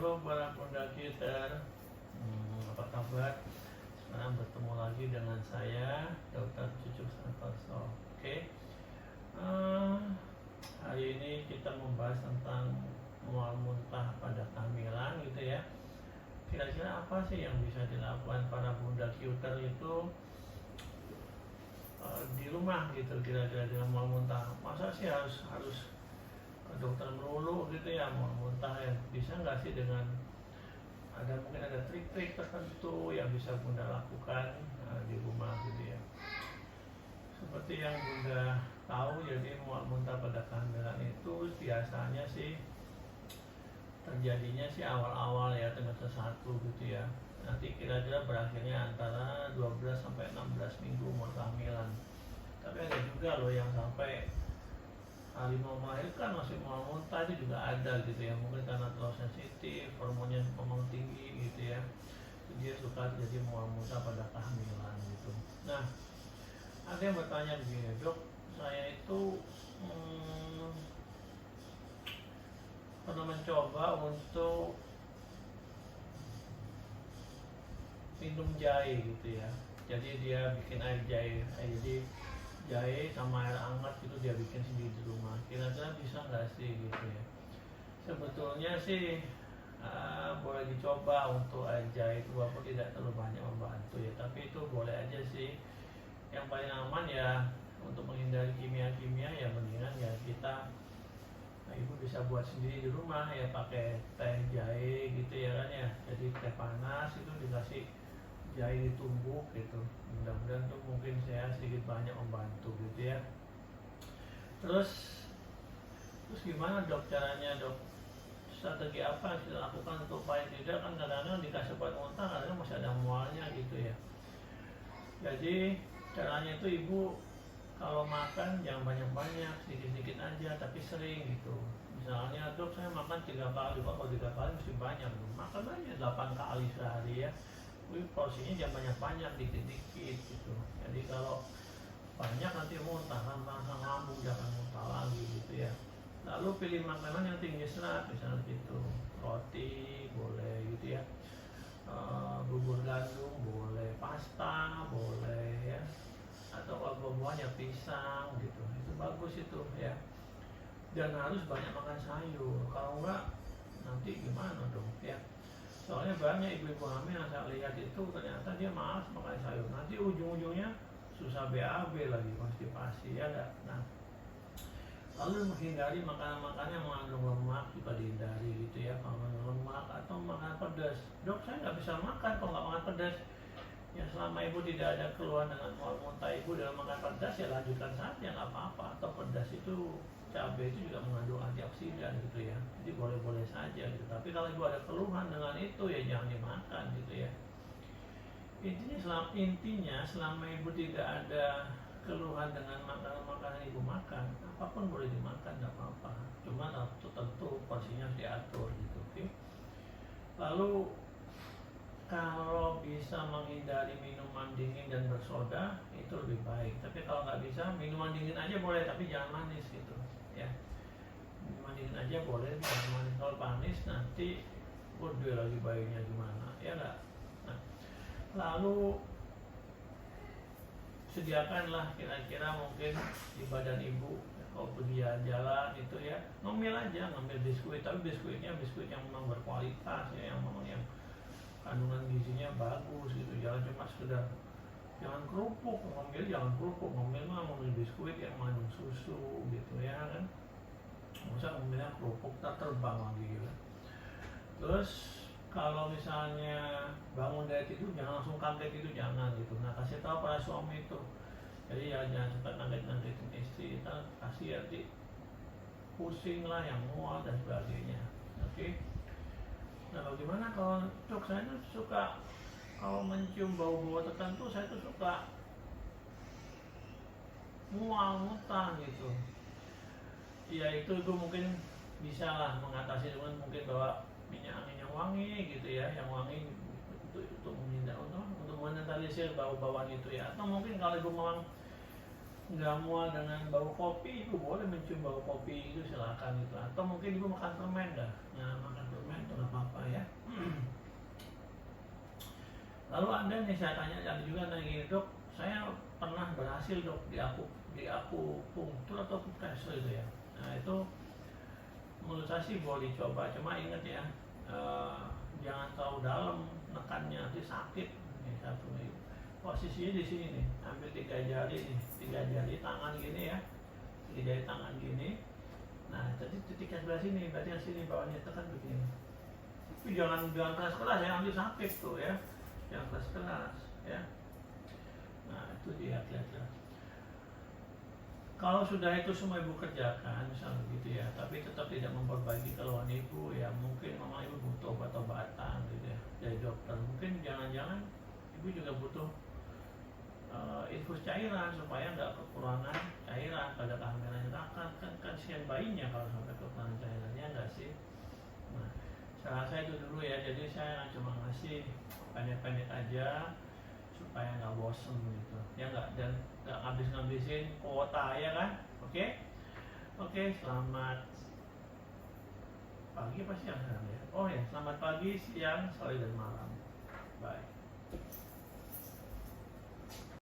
Halo para Pundakiter, apa kabar? Sekarang bertemu lagi dengan saya, Dr. Cucuk Santoso. Oke, hari ini kita membahas tentang mual muntah pada kehamilan gitu ya. Kira-kira apa sih yang bisa dilakukan para bunda cuter itu di rumah gitu, kira-kira dengan mual muntah? Masa sih harus ke dokter melulu gitu ya mual muntah ya? Bisa nggak sih dengan mungkin ada trik-trik tertentu yang bisa bunda lakukan di rumah gitu ya? Seperti yang bunda tahu, jadi mual muntah pada kehamilan itu biasanya sih terjadinya sih awal-awal ya, trimester 1 gitu ya. Nanti kira-kira berakhirnya antara 12 sampai 16 minggu umur kehamilan. Tapi ada juga loh yang sampai hari mau melahirkan masih mual muntah, itu juga ada gitu ya. Mungkin karena terlalu sensitif, hormonnya memang tinggi gitu ya. Dia suka jadi mual muntah pada kehamilan gitu. Nah, ada yang bertanya begini, dok, saya itu pernah mencoba untuk minum jahe gitu ya. Jadi dia bikin air jahe, jadi jahe sama air hangat itu dia bikin sendiri di rumah. Kira-kira bisa nggak sih gitu ya? Sebetulnya sih boleh dicoba untuk air jahe itu, walaupun tidak terlalu banyak membantu ya. Tapi itu boleh aja sih. Yang paling aman ya untuk menghindari kimia-kimia ya mendingan ya kita ibu bisa buat sendiri di rumah ya, pakai teh jahe gitu ya kan ya. Jadi teh panas itu dikasih jahe ditumbuk gitu, mudah-mudahan tuh mungkin saya sedikit banyak membantu gitu ya. Terus gimana dok caranya dok? Strategi apa yang kita lakukan untuk paling tidak, kan kadang-kadang dikasih obat muntah kadang masih ada mualnya gitu ya. Jadi caranya itu ibu kalau makan jangan banyak-banyak, sedikit-sedikit aja tapi sering gitu. Misalnya dok saya makan 3 kali, kalau 3 kali mesti banyak, makan aja 8 kali sehari ya. Porsinya jangan banyak-banyak, dikit-dikit gitu. Jadi kalau banyak nanti muntah, langsung lambung, jangan muntah lagi gitu ya. Lalu pilih makanan yang tinggi serat, misalnya gitu, roti boleh gitu ya, bubur gandum boleh, pasta boleh ya, atau buah-buahan yang pisang gitu, itu bagus itu ya. Dan harus banyak makan sayur, kalau enggak nanti gimana dong ya. Soalnya banyak ibu-ibu hamil yang saya lihat itu ternyata dia malas makan sayur, nanti ujung-ujungnya susah BAB lagi, konstipasi ya enggak. Nah, lalu menghindari makanan-makanan yang mengandung lemak juga dihindari gitu ya. Makanan lemak atau makanan pedas, dok saya nggak bisa makan kalau nggak makan pedas. Ya selama ibu tidak ada keluhan dengan mual muntah ibu dalam makan pedas ya lanjutkan saja, nggak apa-apa. Atau pedas itu, cabai itu juga mengandung antioksidan gitu ya, jadi boleh-boleh saja gitu. Tapi kalau ibu ada keluhan dengan itu ya jangan dimakan gitu ya. Intinya selama ibu tidak ada keluhan dengan makanan-makanan ibu makan, apapun boleh dimakan, nggak apa-apa. Cuma tentu porsinya harus diatur gitu, oke? Lalu kalau bisa menghindari minuman dingin dan bersoda itu lebih baik. Tapi kalau nggak bisa, minuman dingin aja boleh, tapi jangan manis gitu ya. Minuman dingin aja boleh, jangan manis. Kalau manis nanti waduh lagi bayinya gimana ya nggak. Nah, lalu sediakanlah kira-kira mungkin di badan ibu kalau pergi jalan itu ya, ngambil biskuit, tapi biskuitnya biskuit yang memang berkualitas ya, yang memang yang kandungan gizinya bagus gitu. Jangan cuma sekedar, jangan kerupuk ngambil mah ngambil biskuit yang mengandung susu gitu ya kan. Masa ngambilnya kerupuk tak terbang lagi gitu. Terus kalau misalnya bangun dari tidur jangan langsung kaget gitu, jangan gitu. Nah, kasih tahu para suami itu, jadi ya jangan sempat kaget-kagetin istri, kita kasih hati pusing lah, yang mual dan sebagainya, oke? Nah, bagaimana kalau dok saya tuh suka kalau mencium bau-bau tertentu saya tuh suka mual muntah gitu. Ya itu mungkin bisa lah mengatasi dengan mungkin bawa minyak angin yang wangi gitu ya, yang wangi untuk menghindar untuk menetralisir bau-bauan itu ya. Atau mungkin kalau ibu memang nggak mual dengan bau kopi, ibu boleh mencium bau kopi itu, silakan gitu. Atau mungkin ibu makan permen dah, nah makan permen itu nggak apa-apa ya. Anda nih saya tanya, ada juga nanya gini, dok, saya pernah berhasil dok di akupunktur atau akupressure itu ya. Nah itu menurut saya sih boleh dicoba, cuma ingat ya, jangan terlalu dalam nekannya, nanti sakit. Nih satu nih, posisinya di sini nih, ambil 3 jari nih, 3 jari tangan gini ya, 3 jari tangan gini. Nah jadi titiknya sebelah sini, berarti yang sini bawahnya tekan begini. Tapi jangan keras-keras ya, nanti sakit tuh ya, jangan keras-keras ya. Nah itu dia kira-kira. Kalau sudah itu semua ibu kerjakan, misalnya gitu ya, tapi tetap tidak memperbaiki keluhan ibu, ya mungkin memang ibu butuh obat-obatan gitu ya dari dokter. Mungkin jangan-jangan ibu juga butuh infus cairan supaya nggak kekurangan cairan pada kehamilan. Kan kasihan bayinya kalau sampai kekurangan cairannya, nggak sih? Nah, saya rasa itu dulu ya. Jadi saya cuma ngasih pendek-pendek aja supaya nggak bosen gitu ya, nggak ngabisin kuota ya kan. Oke, selamat pagi apa siang sekarang ya? Oh ya, selamat pagi, siang, sore dan malam. Bye.